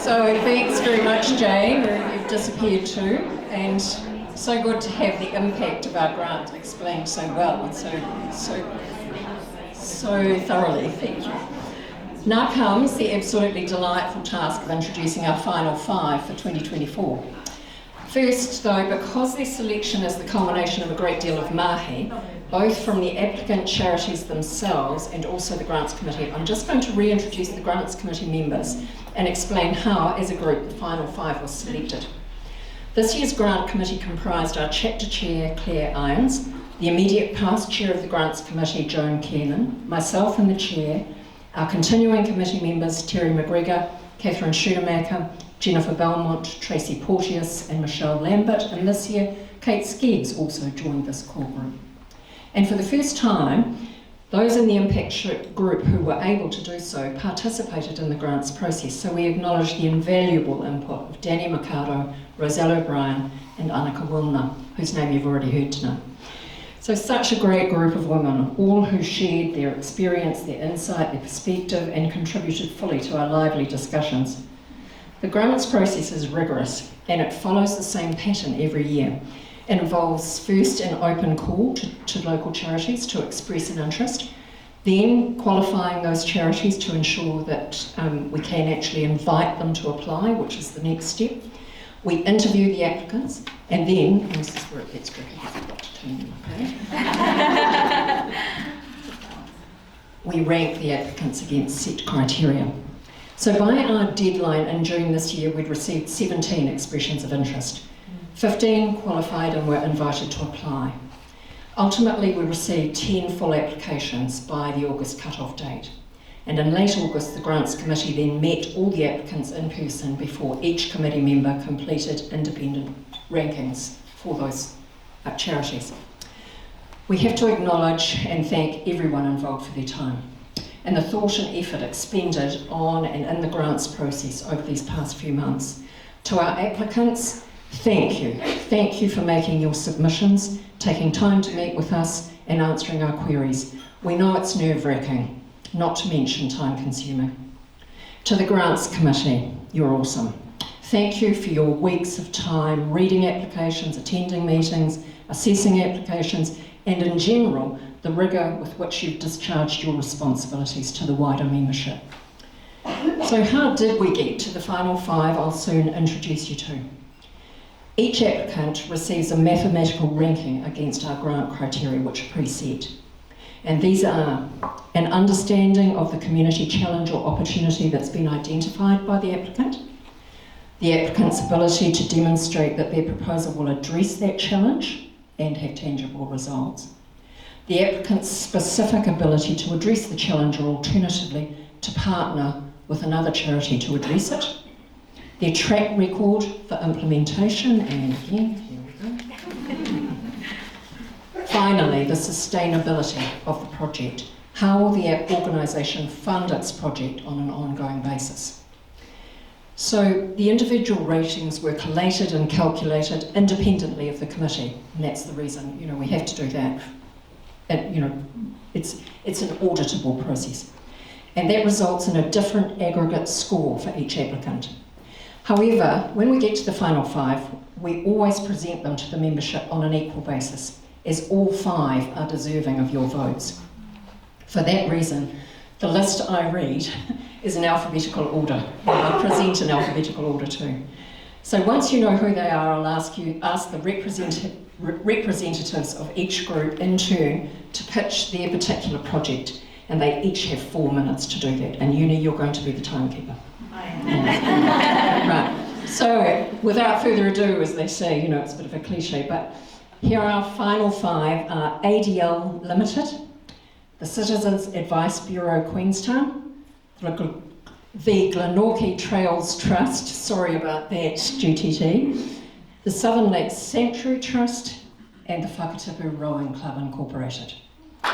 So thanks very much, Jane. You've disappeared too, and so good to have the impact of our grant explained so well and so thoroughly. Thank you. Now comes the absolutely delightful task of introducing our final five for 2024. First, though, because their selection is the culmination of a great deal of mahi, both from the applicant charities themselves and also the Grants Committee, I'm just going to reintroduce the Grants Committee members and explain how, as a group, the final five was selected. This year's Grant Committee comprised our Chapter Chair, Claire Irons, the immediate past Chair of the Grants Committee, Joan Kiernan, myself and the Chair, our continuing committee members, Terry McGregor, Catherine Schudermacher, Jennifer Belmont, Tracy Porteous and Michelle Lambert, and this year Kate Skeggs also joined this core group. And for the first time, those in the Impact group who were able to do so participated in the grants process, so we acknowledge the invaluable input of Danny Mercado, Roselle O'Brien and Annika Wilner, whose name you've already heard tonight. So such a great group of women, all who shared their experience, their insight, their perspective and contributed fully to our lively discussions. The grants process is rigorous and it follows the same pattern every year. It involves first an open call to local charities to express an interest, then qualifying those charities to ensure that we can actually invite them to apply, which is the next step. We interview the applicants and then, and this is where it gets tricky, I forgot to turn my page. We rank the applicants against set criteria. So by our deadline in June this year, we'd received 17 expressions of interest. 15 qualified and were invited to apply. Ultimately, we received 10 full applications by the August cut-off date. And in late August, the Grants Committee then met all the applicants in person before each committee member completed independent rankings for those charities. We have to acknowledge and thank everyone involved for their time and the thought and effort expended on and in the grants process over these past few months. To our applicants, thank you. Thank you for making your submissions, taking time to meet with us and answering our queries. We know it's nerve-wracking, not to mention time-consuming. To the Grants Committee, you're awesome. Thank you for your weeks of time reading applications, attending meetings, assessing applications, and in general, the rigour with which you've discharged your responsibilities to the wider membership. So how did we get to the final five I'll soon introduce you to? Each applicant receives a mathematical ranking against our grant criteria, which are preset. And these are an understanding of the community challenge or opportunity that's been identified by the applicant, the applicant's ability to demonstrate that their proposal will address that challenge and have tangible results, the applicant's specific ability to address the challenge or alternatively to partner with another charity to address it, their track record for implementation, and again, here we go. Finally, the sustainability of the project. How will the organisation fund its project on an ongoing basis? So the individual ratings were collated and calculated independently of the committee, and that's the reason, we have to do that. It's an auditable process. And that results in a different aggregate score for each applicant. However, when we get to the final five, we always present them to the membership on an equal basis, as all five are deserving of your votes. For that reason, the list I read is in alphabetical order, and I'll present in alphabetical order too. So once you know who they are, I'll ask the representatives of each group in turn to pitch their particular project, and they each have 4 minutes to do that. And Uni, you're going to be the timekeeper. Right. So without further ado, as they say, it's a bit of a cliche, but here are our final five: ADL Limited, the Citizens Advice Bureau Queenstown, the Glenorchy Trails Trust, sorry about that, GTT, the Southern Lakes Sanctuary Trust, and the Whakatipu Rowing Club Incorporated.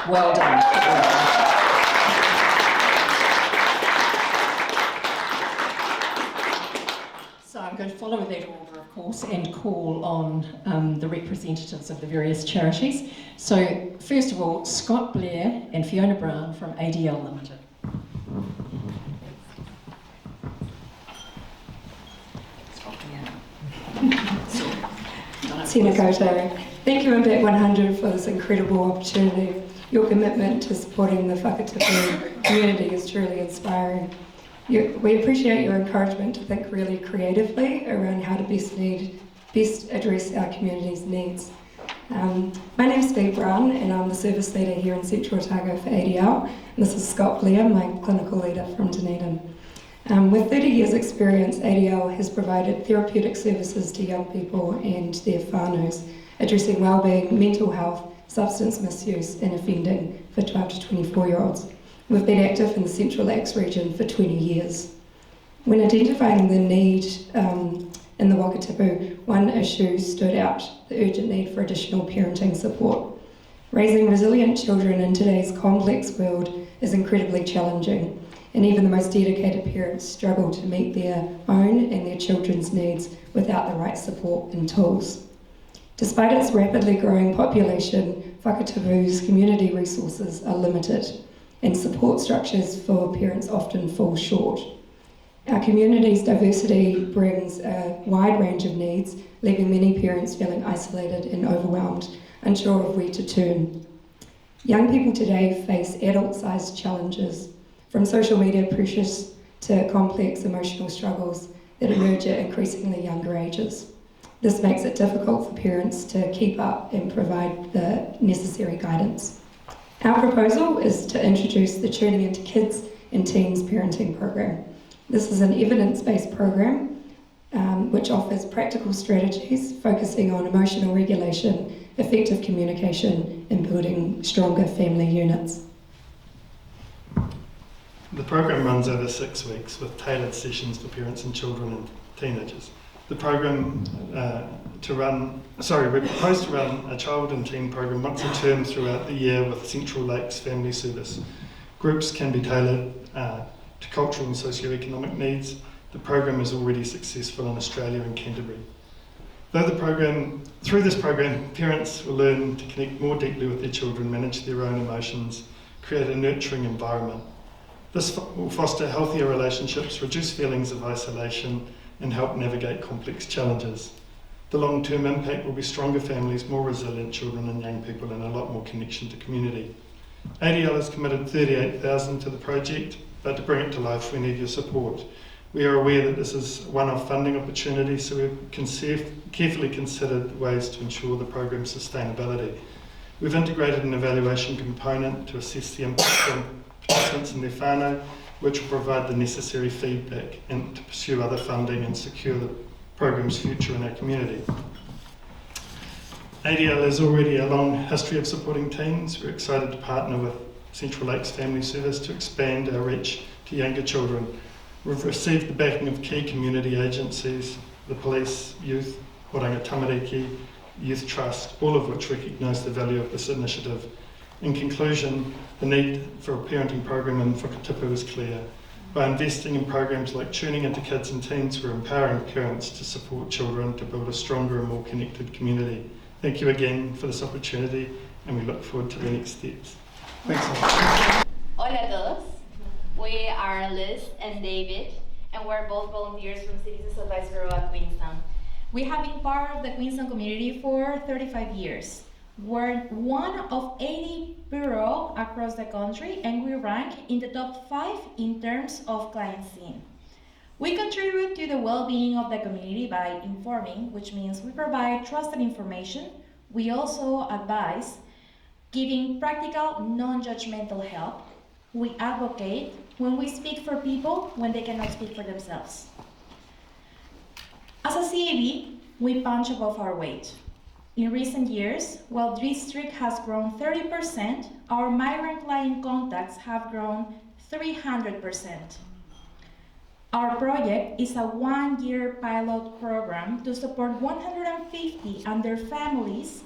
Well done. So I'm going to follow that order, of course, and call on the representatives of the various charities. So first of all, Scott Blair and Fiona Brown from ADL Limited. Tēnā koutou. Thank you Impact100 for this incredible opportunity. Your commitment to supporting the Whakatipu community is truly inspiring. We appreciate your encouragement to think really creatively around how to best address our community's needs. My name is Steve Brown and I'm the service leader here in Central Otago for ADL. And this is Scott Blair, my clinical leader from Dunedin. With 30 years experience, ADL has provided therapeutic services to young people and their whānaus, addressing wellbeing, mental health, substance misuse and offending for 12 to 24-year-olds. We've been active in the Central Lakes region for 20 years. When identifying the need in the Whakatipu, one issue stood out, the urgent need for additional parenting support. Raising resilient children in today's complex world is incredibly challenging, and even the most dedicated parents struggle to meet their own and their children's needs without the right support and tools. Despite its rapidly growing population, Whakatipu's community resources are limited, and support structures for parents often fall short. Our community's diversity brings a wide range of needs, leaving many parents feeling isolated and overwhelmed, unsure of where to turn. Young people today face adult-sized challenges, from social media pressures to complex emotional struggles that emerge at increasingly younger ages. This makes it difficult for parents to keep up and provide the necessary guidance. Our proposal is to introduce the Tuning into Kids and Teens parenting program. This is an evidence-based program which offers practical strategies focusing on emotional regulation, effective communication, and building stronger family units. The program runs over 6 weeks with tailored sessions for parents and children and teenagers. The program we propose to run a child and teen program once a term throughout the year with Central Lakes Family Service. Groups can be tailored to cultural and socio-economic needs. The program is already successful in Australia and Canterbury. Through this program, parents will learn to connect more deeply with their children, manage their own emotions, create a nurturing environment. This will foster healthier relationships, reduce feelings of isolation, and help navigate complex challenges. The long-term impact will be stronger families, more resilient children and young people, and a lot more connection to community. ADL has committed $38,000 to the project, but to bring it to life we need your support. We are aware that this is one-off funding opportunity, so we've carefully considered ways to ensure the program's sustainability. We've integrated an evaluation component to assess the impact on participants and their whānau, which will provide the necessary feedback and to pursue other funding and secure the program's future in our community. ADL has already a long history of supporting teens. We're excited to partner with Central Lakes Family Service to expand our reach to younger children. We've received the backing of key community agencies, the police, youth, Oranga Tamariki, Youth Trust, all of which recognise the value of this initiative. In conclusion, the need for a parenting program in Whakatipu is clear. By investing in programs like Tuning into Kids and Teens, we're empowering parents to support children to build a stronger and more connected community. Thank you again for this opportunity, and we look forward to the next steps. Thanks so much. Hola a todos. We are Liz and David, and we're both volunteers from Citizens Advice Bureau at Queenstown. We have been part of the Queenstown community for 35 years. We're one of 80 bureaus across the country, and we rank in the top 5 in terms of client seen. We contribute to the well-being of the community by informing, which means we provide trusted information. We also advise, giving practical, non-judgmental help. We advocate when we speak for people when they cannot speak for themselves. As a CAB, we punch above our weight. In recent years, while district has grown 30%, our migrant client contacts have grown 300%. Our project is a 1-year pilot program to support 150 and their families,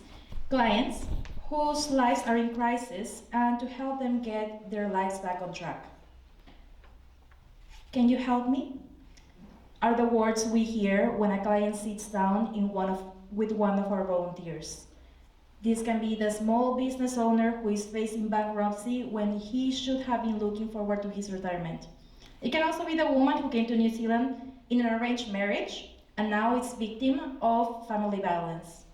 clients, whose lives are in crisis, and to help them get their lives back on track. Can you help me? Are the words we hear when a client sits down with one of our volunteers. This can be the small business owner who is facing bankruptcy when he should have been looking forward to his retirement. It can also be the woman who came to New Zealand in an arranged marriage and now is victim of family violence.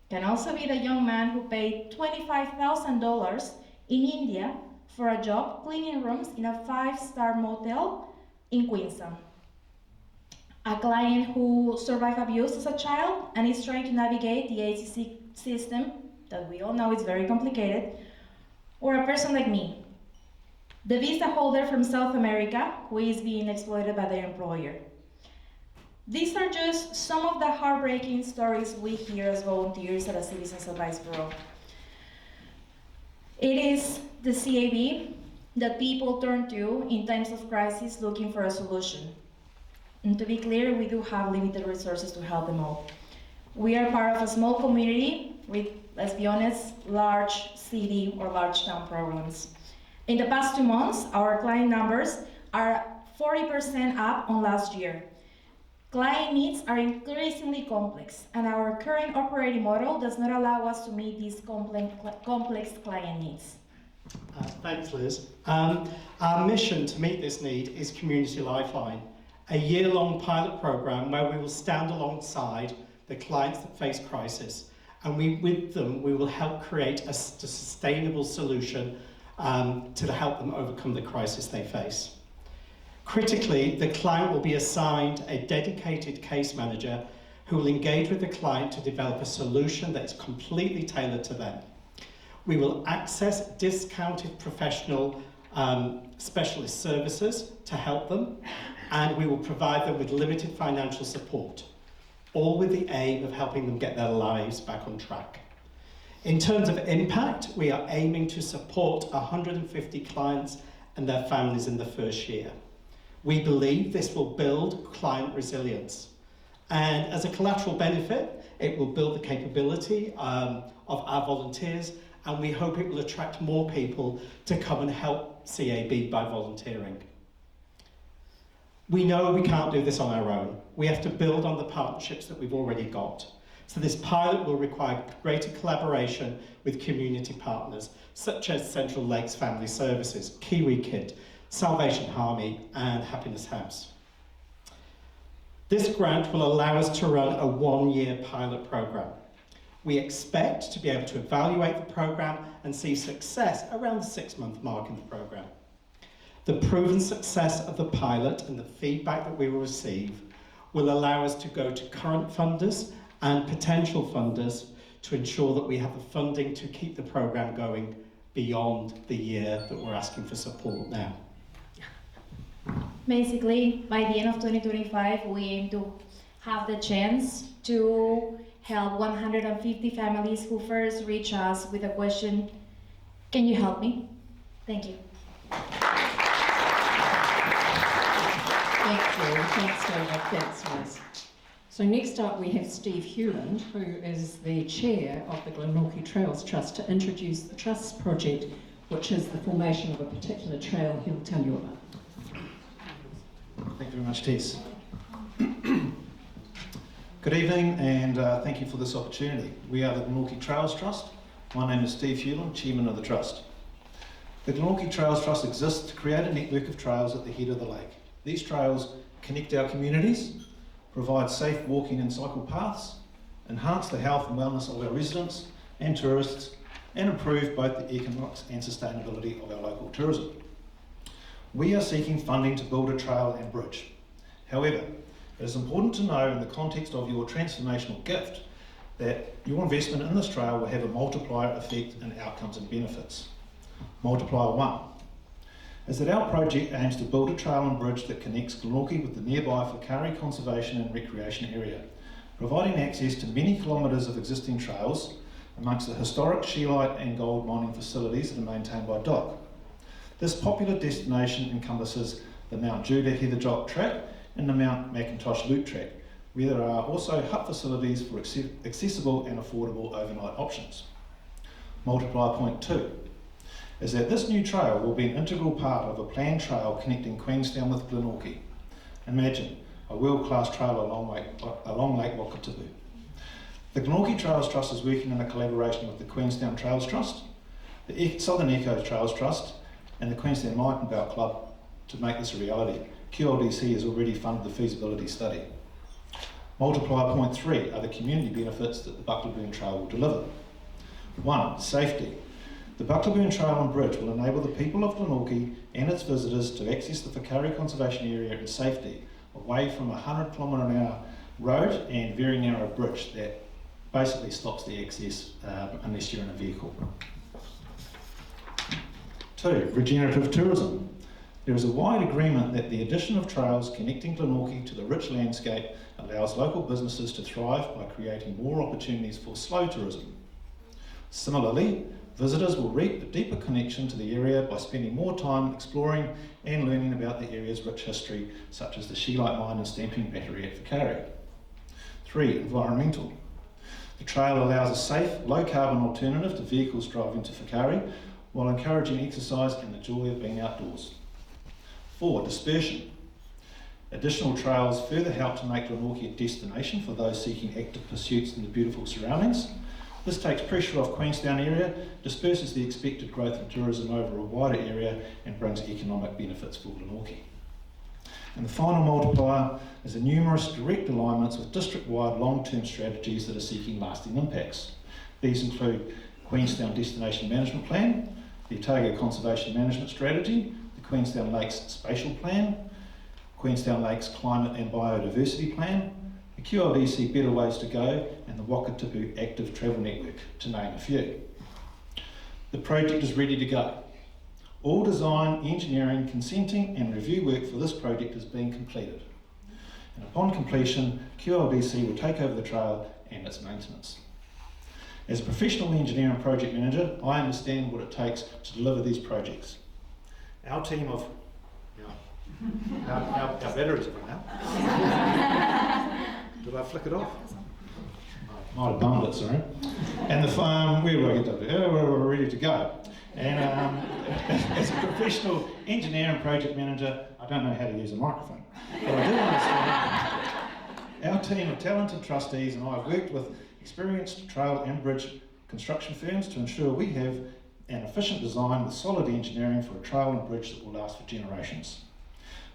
can also be the young man who paid $25,000 in India for a job cleaning rooms in a 5-star motel in Queenstown. A client who survived abuse as a child and is trying to navigate the ACC system, that we all know is very complicated, or a person like me, the visa holder from South America who is being exploited by their employer. These are just some of the heartbreaking stories we hear as volunteers at a Citizens Advice Bureau. It is the CAB that people turn to in times of crisis looking for a solution. And to be clear, we do have limited resources to help them all. We are part of a small community with, let's be honest, large city or large town programs. In the past 2 months, our client numbers are 40% up on last year. Client needs are increasingly complex, and our current operating model does not allow us to meet these complex client needs. Thanks, Liz. Our mission to meet this need is Community Lifeline, a year-long pilot program where we will stand alongside the clients that face crisis, and with them we will help create a sustainable solution to help them overcome the crisis they face. Critically, the client will be assigned a dedicated case manager who will engage with the client to develop a solution that is completely tailored to them. We will access discounted professional specialist services to help them, and we will provide them with limited financial support, all with the aim of helping them get their lives back on track. In terms of impact, we are aiming to support 150 clients and their families in the first year. We believe this will build client resilience, and as a collateral benefit, it will build the capability of our volunteers, and we hope it will attract more people to come and help CAB by volunteering. We know we can't do this on our own. We have to build on the partnerships that we've already got. So this pilot will require greater collaboration with community partners, such as Central Lakes Family Services, Kiwi Kid, Salvation Army, and Happiness House. This grant will allow us to run a 1-year pilot program. We expect to be able to evaluate the program and see success around the 6-month mark in the program. The proven success of the pilot and the feedback that we will receive will allow us to go to current funders and potential funders to ensure that we have the funding to keep the program going beyond the year that we're asking for support now. Basically, by the end of 2025, we aim to have the chance to help 150 families who first reach us with a question, can you help me? Thank you. Thank you. Thanks, David. Thanks, Liz. So next up we have Steve Hewland, who is the chair of the Glenorchy Trails Trust, to introduce the Trust's project, which is the formation of a particular trail he'll tell you about. Thank you very much, Tess. Good evening, and thank you for this opportunity. We are the Glenorchy Trails Trust. My name is Steve Hewland, Chairman of the Trust. The Glenorchy Trails Trust exists to create a network of trails at the head of the lake. These trails connect our communities, provide safe walking and cycle paths, enhance the health and wellness of our residents and tourists, and improve both the economics and sustainability of our local tourism. We are seeking funding to build a trail and bridge. However, it is important to know in the context of your transformational gift that your investment in this trail will have a multiplier effect in outcomes and benefits. Multiplier 1 is that our project aims to build a trail and bridge that connects Glenorchy with the nearby Whakatipu Conservation and Recreation Area, providing access to many kilometres of existing trails amongst the historic scheelite and gold mining facilities that are maintained by DOC. This popular destination encompasses the Mount Judah Heather Drop Track and the Mount Macintosh Loop Track, where there are also hut facilities for accessible and affordable overnight options. Multiplier point 2 is that this new trail will be an integral part of a planned trail connecting Queenstown with Glenorchy. Imagine a world-class trail along Lake Whakatipu. The Glenorchy Trails Trust is working in a collaboration with the Queenstown Trails Trust, the Southern Eco Trails Trust, and the Queenstown Mountain Belt Club to make this a reality. QLDC has already funded the feasibility study. Multiplier point 3 are the community benefits that the Buckleburn Trail will deliver. 1. Safety. The Buckleburn Trail and Bridge will enable the people of Glenorchy and its visitors to access the Whakari Conservation Area in safety, away from a 100km/h road and very narrow bridge that basically stops the access unless you're in a vehicle. 2. Regenerative tourism. There is a wide agreement that the addition of trails connecting Glenorchy to the rich landscape allows local businesses to thrive by creating more opportunities for slow tourism. Similarly, visitors will reap a deeper connection to the area by spending more time exploring and learning about the area's rich history, such as the Scheelite Mine and Stamping Battery at Whakari. 3. Environmental. The trail allows a safe, low-carbon alternative to vehicles driving to Whakari, while encouraging exercise and the joy of being outdoors. 4. Dispersion. Additional trails further help to make Glenorchy a destination for those seeking active pursuits in the beautiful surroundings. This takes pressure off Queenstown area, disperses the expected growth in tourism over a wider area, and brings economic benefits for Glenorchy. And the final multiplier is the numerous direct alignments with district-wide long-term strategies that are seeking lasting impacts. These include Queenstown Destination Management Plan, the Otago Conservation Management Strategy, the Queenstown Lakes Spatial Plan, Queenstown Lakes Climate and Biodiversity Plan, the QLDC Better Ways to Go, and the Whakatipu Active Travel Network, to name a few. The project is ready to go. All design, engineering, consenting and review work for this project is being completed. And upon completion, QLDC will take over the trail and its maintenance. As a professional engineer and project manager, I understand what it takes to deliver these projects. Our team of, our batteries have run out. Did I flick it off? I might have bummed it, sorry. And the farm, where do I get to? We're ready to go. And as a professional engineer and project manager, I don't know how to use a microphone. But I do understand. Our team of talented trustees and I have worked with experienced trail and bridge construction firms to ensure we have an efficient design with solid engineering for a trail and bridge that will last for generations.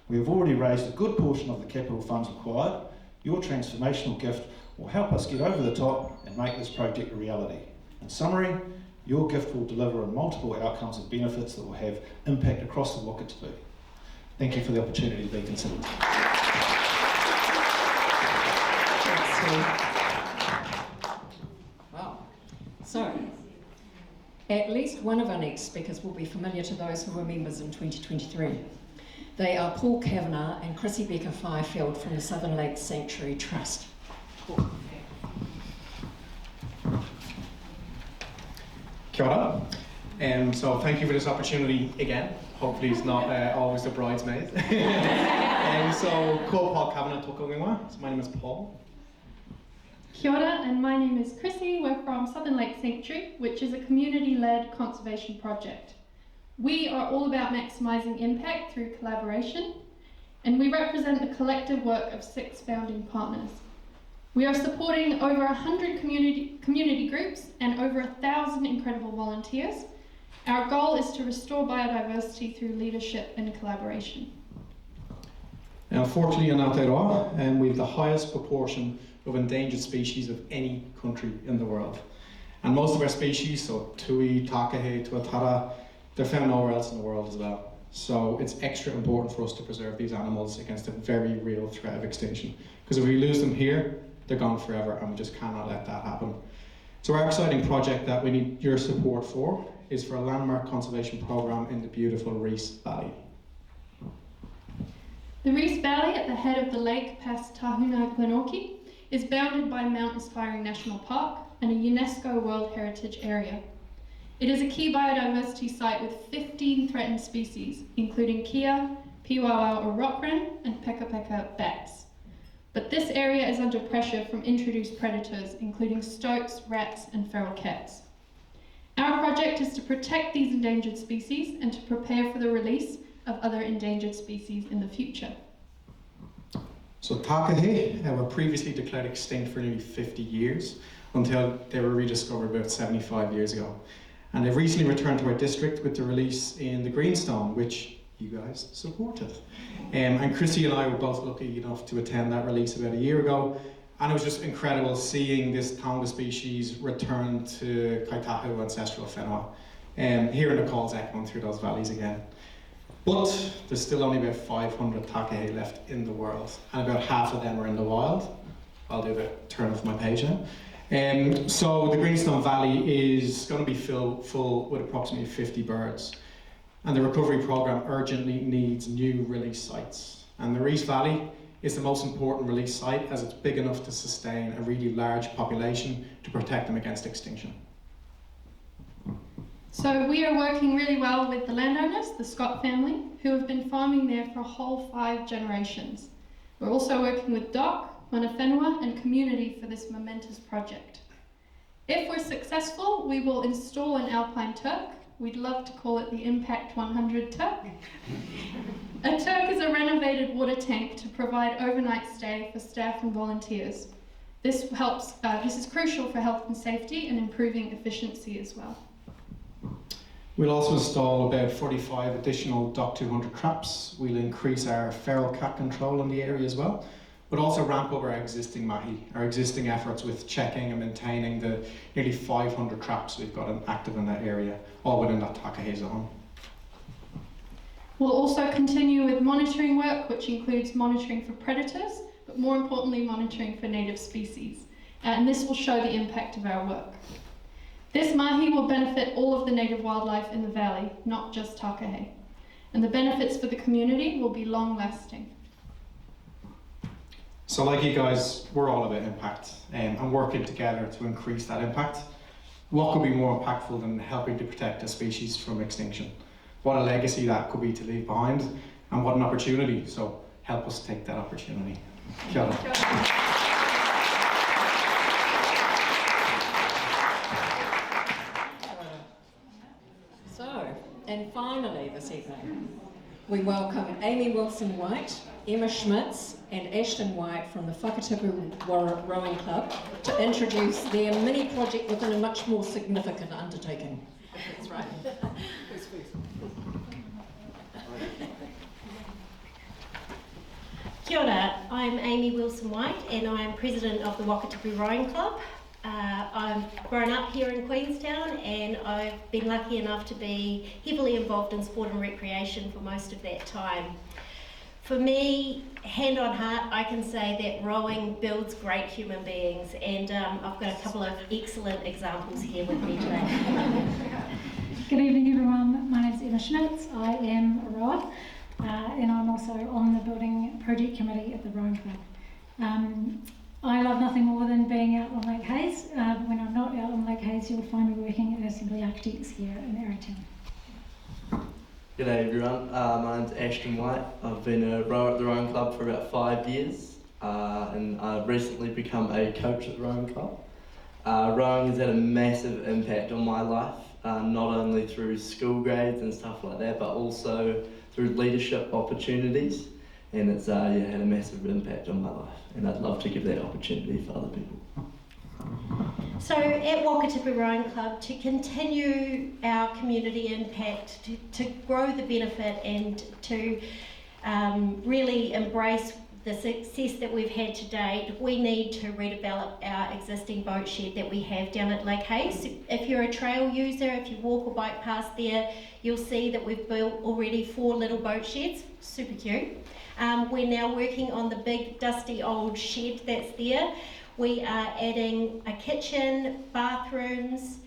We have already raised a good portion of the capital funds required. Your transformational gift will help us get over the top and make this project a reality. In summary, your gift will deliver on multiple outcomes and benefits that will have impact across the Whakatipu. Thank you for the opportunity to be considered. Wow. So, at least one of our next speakers will be familiar to those who were members in 2023. They are Paul Kavanagh and Chrissy Becker-Fifield from the Southern Lakes Sanctuary Trust. Paul. Kia ora. So thank you for this opportunity again. Hopefully it's not always the bridesmaid. So Paul Kavanagh took over. So my name is Paul. Kia ora, and my name is Chrissy. We're from Southern Lakes Sanctuary, which is a community-led conservation project. We are all about maximising impact through collaboration, and we represent the collective work of 6 founding partners. We are supporting over 100 community groups and over 1,000 incredible volunteers. Our goal is to restore biodiversity through leadership and collaboration. Now, unfortunately in Aotearoa, we have the highest proportion of endangered species of any country in the world. And most of our species, so tui, takahe, tuatara, they're found nowhere else in the world as well. So it's extra important for us to preserve these animals against a very real threat of extinction. Because if we lose them here, they're gone forever, and we just cannot let that happen. So our exciting project that we need your support for is for a landmark conservation program in the beautiful Reese Valley. The Reese Valley, at the head of the lake past Tahuna, Glenorchy, is bounded by Mount Inspiring National Park and a UNESCO World Heritage Area. It is a key biodiversity site with 15 threatened species, including kia, piwawa or rock wren, and peka bats. But this area is under pressure from introduced predators, including stoats, rats, and feral cats. Our project is to protect these endangered species and to prepare for the release of other endangered species in the future. So takahe were previously declared extinct for nearly 50 years until they were rediscovered about 75 years ago. And they've recently returned to our district with the release in the Greenstone, which you guys supported. And Chrissy and I were both lucky enough to attend that release about a year ago, And it was just incredible seeing this tonga species return to Whakatipu ancestral whenua. Hearing the calls echoing through those valleys again. But there's still only about 500 takahe left in the world, and about half of them are in the wild. I'll do the turn off my page now. So the Greenstone Valley is going to be full with approximately 50 birds. And the recovery programme urgently needs new release sites. And the Reese Valley is the most important release site as it's big enough to sustain a really large population to protect them against extinction. So we are working really well with the landowners, the Scott family, who have been farming there for a whole 5 generations. We're also working with DOC, mana whenua and community for this momentous project. If we're successful, we will install an alpine turk. We'd love to call it the Impact100 turk. A turk is a renovated water tank to provide overnight stay for staff and volunteers. This is crucial for health and safety and improving efficiency as well. We'll also install about 45 additional DOC 200 traps. We'll increase our feral cat control in the area as well, but also ramp up our existing mahi, our existing efforts with checking and maintaining the nearly 500 traps we've got active in that area, all within that takahe zone. We'll also continue with monitoring work, which includes monitoring for predators, but more importantly, monitoring for native species. And this will show the impact of our work. This mahi will benefit all of the native wildlife in the valley, not just takahe. And the benefits for the community will be long-lasting. So like you guys, we're all about impact and working together to increase that impact. What could be more impactful than helping to protect a species from extinction? What a legacy that could be to leave behind, and what an opportunity. So help us take that opportunity. Kia ora. So, and finally this evening, we welcome Amy Wilson-White, Emma Schmitz and Ashton White from the Whakatipu Rowing Club to introduce their mini project within a much more significant undertaking. That's right. Kia ora, I'm Amy Wilson-White and I'm president of the Whakatipu Rowing Club. I've grown up here in Queenstown and I've been lucky enough to be heavily involved in sport and recreation for most of that time. For me, hand on heart, I can say that rowing builds great human beings, and I've got a couple of excellent examples here with me today. Good evening everyone, my name is Emma Schmitz, I am a rower and I'm also on the building project committee at the Rowing Club. I love nothing more than being out on Lake Hayes. When I'm not out on Lake Hayes, you'll find me working at Assembly Architects here in Arrowtown. G'day everyone, my name's Ashton White. I've been a rower at the Rowing Club for about 5 years and I've recently become a coach at the Rowing Club. Rowing has had a massive impact on my life, not only through school grades and stuff like that, but also through leadership opportunities, and it's had a massive impact on my life, and I'd love to give that opportunity for other people. So at Whakatipu Rowing Club, to continue our community impact, to grow the benefit and to really embrace the success that we've had to date, we need to redevelop our existing boat shed that we have down at Lake Hayes. If you're a trail user, if you walk or bike past there, you'll see that we've built already 4 little boat sheds, super cute. We're now working on the big dusty old shed that's there. We are adding a kitchen, bathrooms,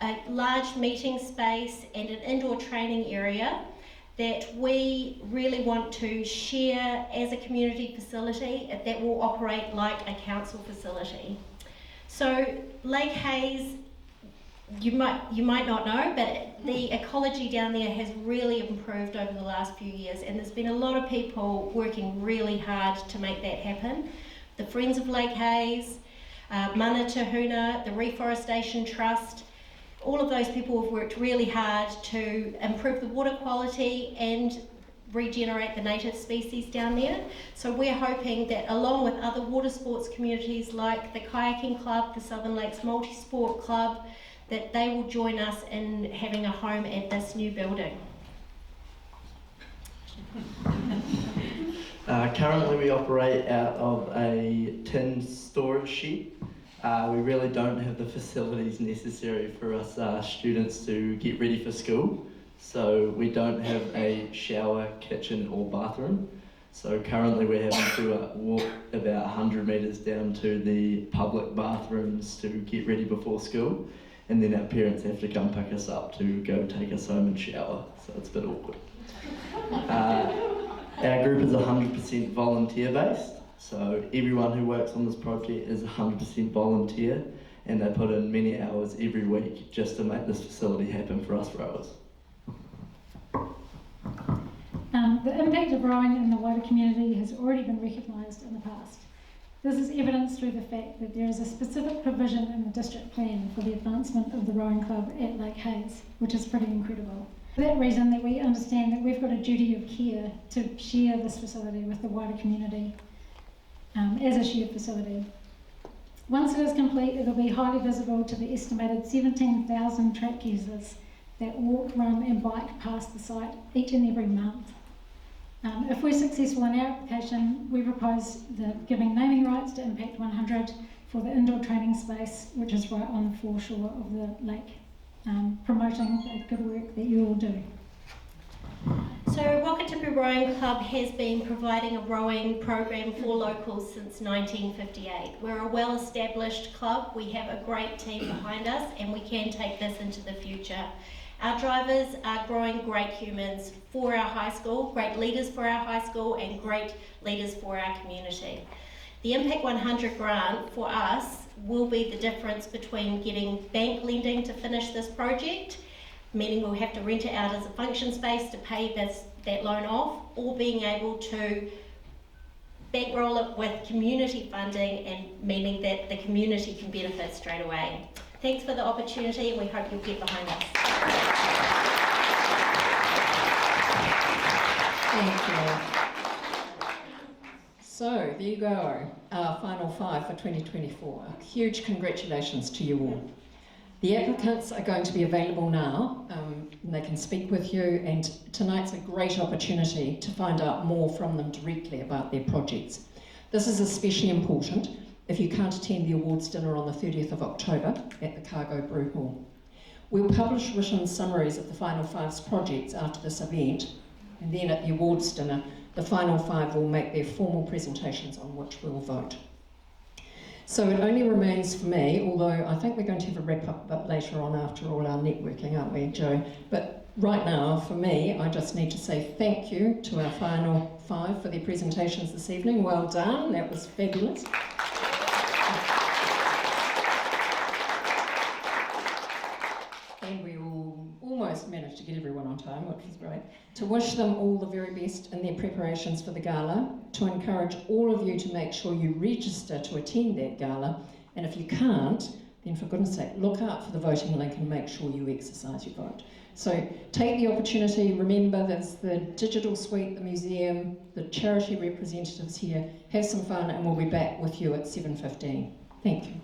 a large meeting space and an indoor training area that we really want to share as a community facility that will operate like a council facility. So Lake Hayes, you might not know, but the ecology down there has really improved over the last few years, and there's been a lot of people working really hard to make that happen. The Friends of Lake Hayes, Mana Tahuna, the Reforestation Trust, all of those people have worked really hard to improve the water quality and regenerate the native species down there. So we're hoping that along with other water sports communities like the Kayaking Club, the Southern Lakes Multi-Sport Club, that they will join us in having a home at this new building. Currently we operate out of a tin storage shed. We really don't have the facilities necessary for us students to get ready for school. So we don't have a shower, kitchen or bathroom. So currently we're having to walk about 100 metres down to the public bathrooms to get ready before school. And then our parents have to come pick us up to go take us home and shower. So it's a bit awkward. Our group is 100% volunteer based, so everyone who works on this project is 100% volunteer, and they put in many hours every week just to make this facility happen for us rowers. The impact of rowing in the wider community has already been recognised in the past. This is evidenced through the fact that there is a specific provision in the district plan for the advancement of the rowing club at Lake Hayes, which is pretty incredible. For that reason, that we understand that we've got a duty of care to share this facility with the wider community as a shared facility. Once it is complete, it will be highly visible to the estimated 17,000 track users that walk, run and bike past the site each and every month. If we're successful in our application, we propose giving naming rights to Impact100 for the indoor training space, which is right on the foreshore of the lake, promoting the good work that you all do. So Whakatipu Rowing Club has been providing a rowing program for locals since 1958. We're a well-established club, we have a great team behind us and we can take this into the future. Our drivers are growing great humans for our high school, great leaders for our high school and great leaders for our community. The Impact100 grant for us will be the difference between getting bank lending to finish this project, meaning we'll have to rent it out as a function space to pay that loan off, or being able to bankroll it with community funding, and meaning that the community can benefit straight away. Thanks for the opportunity and we hope you'll get behind us. Thank you. So there you go, our final 5 for 2024. Huge congratulations to you all. The applicants are going to be available now, and they can speak with you, and tonight's a great opportunity to find out more from them directly about their projects. This is especially important if you can't attend the awards dinner on the 30th of October at the Cargo Brew Hall. We'll publish written summaries of the final 5's projects after this event, and then at the awards dinner, the final 5 will make their formal presentations on which we'll vote. So it only remains for me, although I think we're going to have a wrap up a bit later on after all our networking, aren't we, Joe? But right now, for me, I just need to say thank you to our final 5 for their presentations this evening. Well done, that was fabulous. And we almost managed to get everyone on time, which was great. To wish them all the very best in their preparations for the gala, to encourage all of you to make sure you register to attend that gala, and if you can't, then for goodness sake, look out for the voting link and make sure you exercise your vote. So take the opportunity, remember there's the digital suite, the museum, the charity representatives here, have some fun and we'll be back with you at 7:15. Thank you.